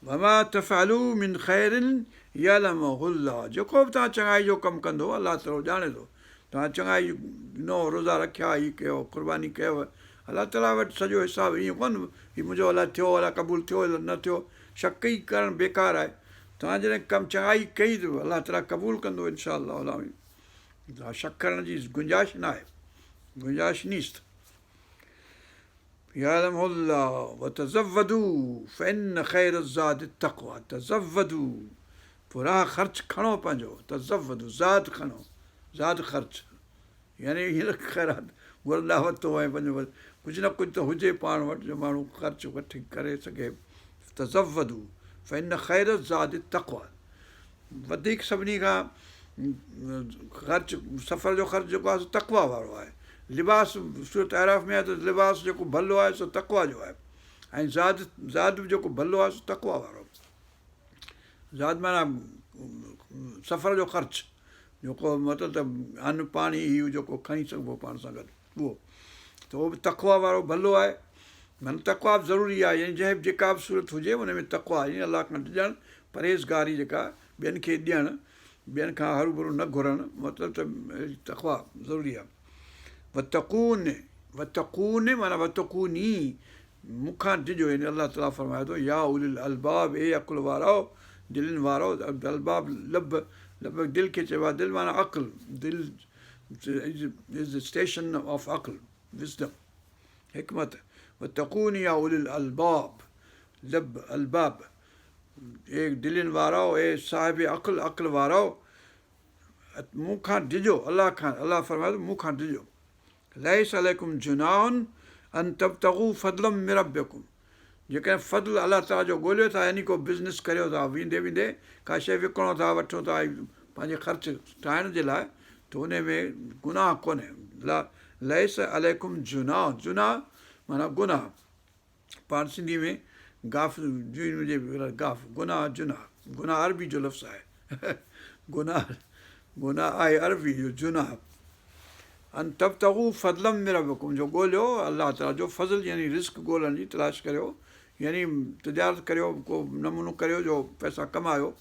वमा तफ़अलू मिन खैरिन यअलमहु अल्लाह। जेको बि तव्हां चङाई जो कमु कंदो, अलाह ताला ॼाणे थो। तव्हां चङाई ॾिनो, रोज़ा रखिया, हीअ कयो, क़ुर्बानी कयव, अलाह ताला वटि सॼो हिसाबु ईअं कोन्ह हीउ मुंहिंजो अलाह थियो, अलाह क़बूलु थियो न थियो। शक ई करणु बेकार आहे। तव्हां जॾहिं कमु चङाई कई त अलाह ताला क़बूलु कंदो इनशा अलाह। शक करण जी गुंजाइश न आहे, गुंजाइश नीस्त। यअलमहु अल्लाह वतज़व्वदू फ़इन ख़ैर ज़ाद तक़वा। तज़व्वदू, पोइ राह ख़र्चु खणो पंहिंजो, तज़व्वदू ज़ाद खणो, ज़ाद ख़र्चु यानी हींअर ख़ैरात घुरंदा वरितो ऐं पंहिंजो कुझु न कुझु त हुजे पाण वटि जो माण्हू ख़र्चु वठी करे सघे। तज़व्वदू फ़इन ख़ैर ज़ाद तक़वा। वधीक सभिनी खां ख़र्चु, सफ़र जो ख़र्चु जेको आहे तक़वा वारो आहे। लिबास सूरत आराफ़ में आहे त लिबास जेको भलो आहे सो तक़वा जो आहे, ऐं ज़ाद बि जेको भलो आहे सो तक़वा वारो। ज़ाद माना सफ़र जो ख़र्चु जेको मतिलबु त अन्न पाणी इहो जेको खणी सघिबो पाण सां गॾु, उहो त उहो बि तक़वा वारो भलो आहे। माना तक़वा बि ज़रूरी आहे, यानी जंहिं जेका बि सूरत हुजे हुन में तक़वा, यानी अलाह खां ॾियणु, परहेज़गारी जेका ॿियनि खे ॾियणु, ॿियनि खां हरू भरू न घुरणु, मतिलबु त तक़वा ज़रूरी आहे। वतक़ून माना वतक़ूनी, मूंखां ॾिजो, यानी अलाह ताला फरमाए थो या उलिल अलबाब, ए अकुल वारो, दिलनि वारो। अलबाब लब दिलि खे चइबो आहे, दिलि माना अक़ुलु, दिलि इज़ द स्टेशन ऑफ अक़ुलु, विज़डम, हिकमत। वतक़ून या उलिल अलबाब, लब अलबाब, ए दिलनि वारो, ए साहिब अक़ुलु, अक़ुल वारो, मूंखां ॾिजो, अलाह खां, अलाह फरमाए थो मूंखां ॾिजो। लैस अलैकुम जुनाहुन अन तब्तगू फज़लन मिन रब्बिकुम। जेकॾहिं फज़ल अलाह ताला जो ॻोल्हियो था, यानी को बिज़नेस करियो था, वेंदे वेंदे का शइ विकिणो था, वठो था पंहिंजे ख़र्चु ठाहिण जे लाइ, त उन में गुनाह कोन्हे। लैस अलैकुम जुनाह, जुनाह माना गुनाह, पाण सिंधी में गाफ़ हुजे, गाफ़ गुनाह जुनाह, गुनाह अरबी जो लफ़्ज़ु आहे गुनाह आहे अरबी जो जुनाह। अन तब्तगू फज़लन मिन रब्बिकुम, जो ॻोल्हियो अलाह ताला जो फज़ल, यानी रिस्क ॻोल्हण जी तलाश करियो, यानी तिजारत करियो, को नमूनो करियो जो पैसा कमायो।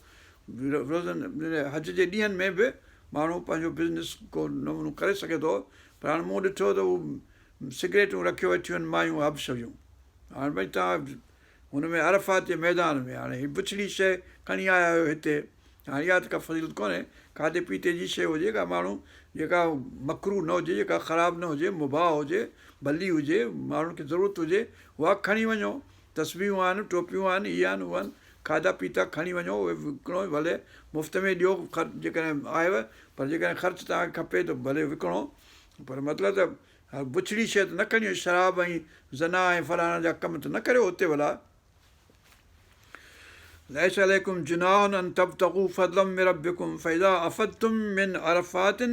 रोज़नि हज जे ॾींहंनि में बि माण्हू पंहिंजो बिज़नेस को नमूनो करे सघे थो। पर हाणे मूं ॾिठो त उहो सिगरेटूं रखियो वेठियूं आहिनि मायूं हबशयूं। हाणे भई तव्हां हुन में अरफ़ात जे मैदान में हाणे हीअ बुछड़ी शइ खणी आया आहियो हिते, हाणे इहा त का फज़ीलत कोन्हे, खाधे पीते जी शइ हुजे, का माण्हू जेका मकरू न हुजे, जेका ख़राबु न हुजे, मुबाह हुजे, भली हुजे, माण्हुनि खे ज़रूरत हुजे, उहा खणी वञो। तस्बीहूं आहिनि, टोपियूं आहिनि, इहे आहिनि, उहे आहिनि, खाधा पीता खणी वञो, उहे विकिणो, भले मुफ़्त में ॾियो जेकॾहिं आयव, पर जेकॾहिं ख़र्चु तव्हांखे खपे त भले विकिणो। पर मतिलबु त बुछड़ी शइ त न खणी वञो, शराब ऐं ज़ना ऐं फलाणा जा कम त न करियो हुते भला। लैस अलैकुम जुनाहुन अन तब्तगू फज़लन मिन रब्बिकुम फ़इज़ा अफ़दतुम मिन अरफ़ातिन।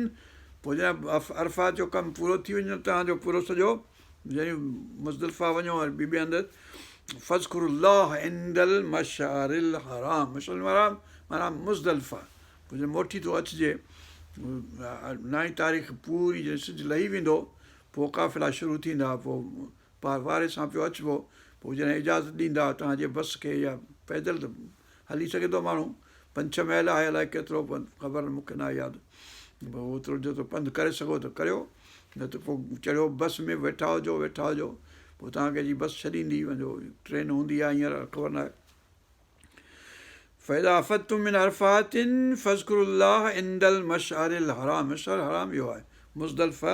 पोइ जॾहिं अरफ़ात जो कमु पूरो थी वञे तव्हांजो पूरो सॼो, जॾहिं मुज़दलिफ़ा वञो ऐं ॿी हंधि, फ़ज़्कुरुल्लाह इंदल मशअरिल हराम, मशअरिल हराम माना मुज़दलिफ़ा। पोइ जॾहिं मोटी थो अचिजे 9 तारीख़ पूरी जॾहिं सिजु लही वेंदो, पोइ काफ़िला शुरू थींदा, पोइ वारे सां पियो अचिबो। पोइ जॾहिं इजाज़त ॾींदा तव्हांजे बस खे या पैदल त हली सघे थो माण्हू, 5-6 माइल आहे, अलाए केतिरो ख़बर मूंखे न आहे यादि। ओतिरो जेतिरो पंधु करे सघो त करियो, न त पोइ चढ़ियो बस में वेठा हुजो पोइ तव्हांखे जी बस छॾींदी वञो, ट्रेन हूंदी आहे हींअर ख़बर न आहे। फ़इज़ा अफ़दतुम मिन अरफ़ातिन फ़ज़्कुरुल्लाह इंदल मशअरिल हराम। मशअर हराम इहो आहे मुज़दलिफ़ा।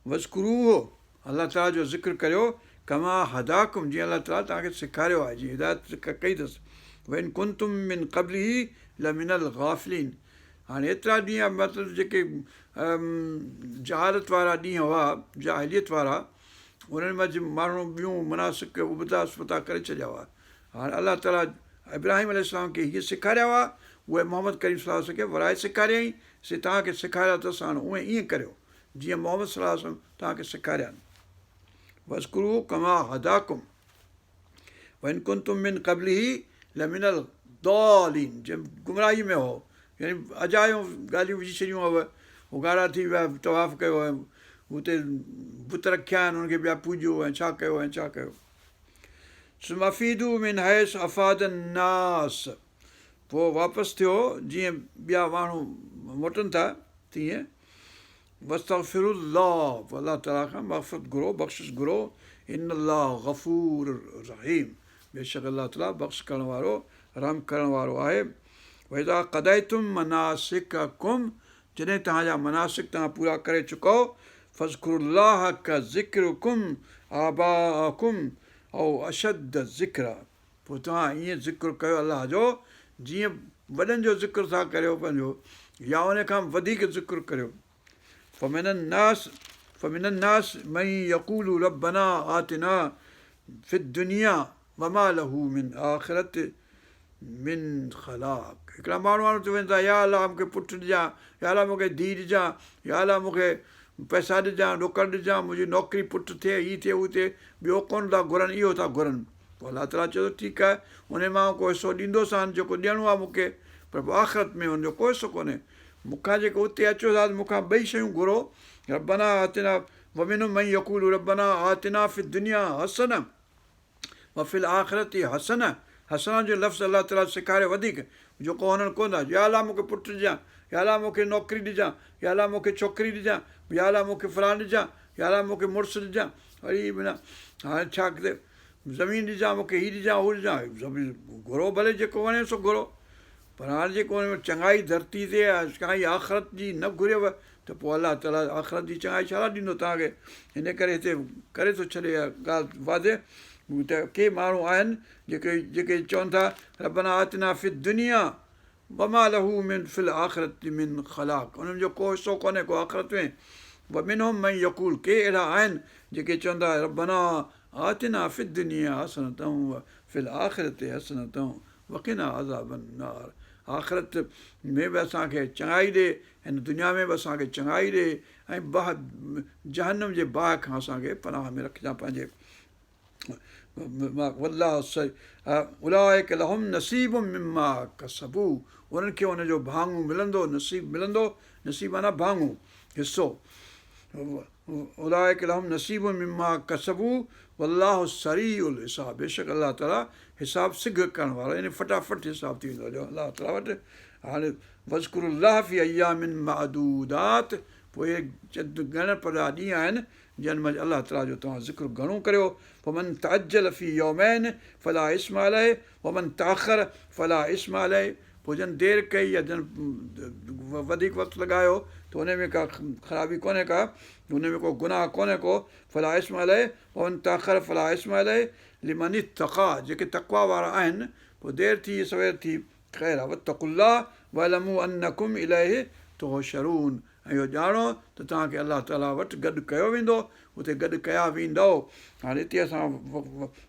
वज़्कुरूहु, अलाह ताला जो ज़िक्र करियो, कमा हदाकुम, जीअं अलाह ताला तव्हांखे सेखारियो आहे, जीअं हिदायत कई अथसि। वइन कुंतुम मिन क़ब्लिही लमिनल गाफ़िलीन। हाणे एतिरा ॾींहं मतिलबु जेके जहालत वारा ॾींहं हुआ, जाहिलियत वारा, उन्हनि मंझि माण्हू ॿियूं मुनासिक उबता सुबता करे छॾिया हुआ। हाणे अलाह ताला इब्राहिम अलैहिस्सलाम खे हीअ सेखारिया हुआ, उहे मोहम्मद करीम सल्लल्लाहु अलैहि वसल्लम खे वराए सेखारियईं, से तव्हांखे सेखारिया अथसि, हाणे उहे ईअं करियो जीअं मोहम्मद सल्लल्लाहु अलैहि वसल्लम तव्हांखे सेखारिया आहिनि। वज़्कुरू कमा हदाकुम वइन कुंतुम मिन क़ब्लिही लमिनल दालीन, जंहिं गुमराही में हो, यानी अजायूं ॻाल्हियूं विझी छॾियूं हुअव, उघाड़ा थी विया, तवाफ़ कयो ऐं हुते बुत रखिया आहिनि, उनखे ॿिया पूॼियो ऐं छा कयो ऐं छा कयो। सुमफ़ीदू मिन हैस अफ़ादन नास, पोइ वापसि थियो जीअं ॿिया माण्हू मोटनि था तीअं। वस्तग़फिरुल्लाह, पोइ अलाह ताला खां मग़फ़िरत घुरो, बख़्शिश घुरो। इन्नल्लाह गफ़ूर रहीम, बेशक अलाह ताला बख़्श करण वारो, रहम करण वारो आहे। वइज़ा क़दैतुम मनासिककुम, जॾहिं तव्हांजा मनासिक तव्हां पूरा करे चुको, फ़ज़्कुरुल्लाह का ज़िक्रुकुम आबाअकुम औ अशद ज़िक्रा, पोइ तव्हां ईअं ज़िक्र कयो अलाह जो जीअं वॾनि जो ज़िक्र था करियो पंहिंजो, या उन खां वधीक ज़िक्र करियो। फ़मिनन्नास मन यक़ूलु रब्बना आतिना फ़िद्दुनिया वमा लहू मिन आख़िरत मिन ख़लाक़। हिकिड़ा माण्हू चवनि था, या अलाह मूंखे पुटु ॾिजां, या अलाह मूंखे धीउ ॾिजां, या अलाह मूंखे पैसा ॾिजां, ॾोकर ॾिजां, मुंहिंजी नौकिरी पुटु थिए, हीअ थिए, हू थिए, ॿियो कोन था घुरनि, इहो था घुरनि। पोइ अलाह ताला चयो ठीकु आहे, उन मां को हिसो ॾींदोसांनि जेको ॾियणो आहे मूंखे, पर पोइ आख़िरत में हुनजो को हिसो कोन्हे। मूंखां जेको उते अचो था, मूंखां ॿई शयूं घुरो, रब्बना आतिना वमिनहुम मन यक़ूलु रब्बना आतिना फ़िद दुनिया हसना व फ़िल आख़िरति हसना। हसना जो लफ़्ज़ अलाह ताला सेखारियो वधीक, जेको हुननि कोन था, या अलाह मूंखे पुटु ॾिजां, या अलाह मूंखे नौकिरी ॾिजां, या अलाह मूंखे छोकिरी ॾिजां, या अलाह मूंखे फलाण ॾिजां, या अलाह मूंखे मुड़ुसु ॾिजां, वरी माना हाणे छा कजे, ज़मीन ॾिजां मूंखे, हीअ ॾिजां, हू ॾिजां, ज़मीन घुरो भले जेको वणे सो घुरो, पर हाणे जेको हुन में चङाई धरती ते आहे, चङाई आख़िरत जी न घुरियव, त पोइ अलाह ताला आख़िरत जी चङाई छा ॾींदो तव्हांखे। हिन करे हिते करे थो छॾे इहा ॻाल्हि वादे त के माण्हू आहिनि जेके चवनि था रब्बना आतिना फ़िद दुनिया वमा लहू मिन फ़िल आख़िरति मिन ख़लाक़, उन्हनि जो को हिसो कोन्हे को आख़िरत में। वमिनहुम मन यक़ूल, के अहिड़ा आहिनि जेके चवंदा रब्बना आतिना फ़िद दुनिया हसनतम व फ़िल आख़िरति हसनतम वक़िना अज़ाबन नार। आख़िरत में बि असांखे चङाई ॾे, हिन दुनिया में बि असांखे चङाई ॾे, ऐं जहन्नम जे बाहि खां असांखे पनाह में रखिजां पंहिंजे। उलाइक लहुम नसीबु मिम्मा कसबू, उन्हनि खे हुनजो भाङो मिलंदो, नसीबु मिलंदो, नसीबु माना भाङो, हिसो। उलाइक लहुम नसीबु मिम्मा कसबू वल्लाहु सरीउल हिसाब, बेशक अलाह ताला हिसाब सिघ करण वारो, यानी फटाफट हिसाब थी वेंदो अलाह ताला वटि। हाणे वज़्कुरुल्लाह फ़ी अय्यामिन मअदूदात, पोइ इहे ॻणप जा ॾींहं आहिनि जंहिं महिल अलाह ताला जो तव्हां ज़िक्र घणो करियो। वमन तअज्जल फ़ी यौमैन फला इस्म अलैह वमन तअख़र फला इस्म अलैह, पोइ जन देरि कई या जन वधीक वक़्तु लॻायो त हुन में का ख़राबी कोन्हे का, हुन में को गुनाह कोन्हे को। फला इस्म अलैह वमन तअख़र फला इस्म अलैह लिमन इत्तक़ा, जेके तक़वा वारा आहिनि, पोइ देरि थी सवेर थी ख़ैर आहे। वत्तक़ुल्लाह वअलमू अन्नकुम इलैहि तुहशरून, ऐं इहो ॼाणो त तव्हांखे अलाह ताला वटि गॾु कयो वेंदो, उते गॾु कया वेंदो। हाणे हिते असां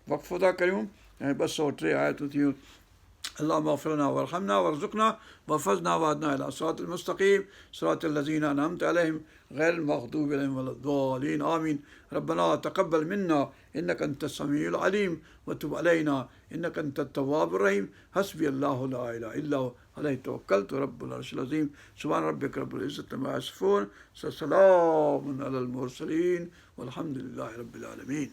वक़फ़ो था करियूं ऐं 203 आयतूं थियूं। اللهم اغفر لنا وارحمنا وارزقنا واحفظنا وهدنا الى صراط المستقيم صراط الذين انعمت عليهم غير المغضوب عليهم ولا الضالين آمين. ربنا تقبل منا انك انت السميع العليم وتب علينا انك انت التواب الرحيم. حسبي الله لا اله الا هو عليه توكلت رب العرش العظيم. سبحان ربك رب العزة عما يصفون، سلام على المرسلين والحمد لله رب العالمين.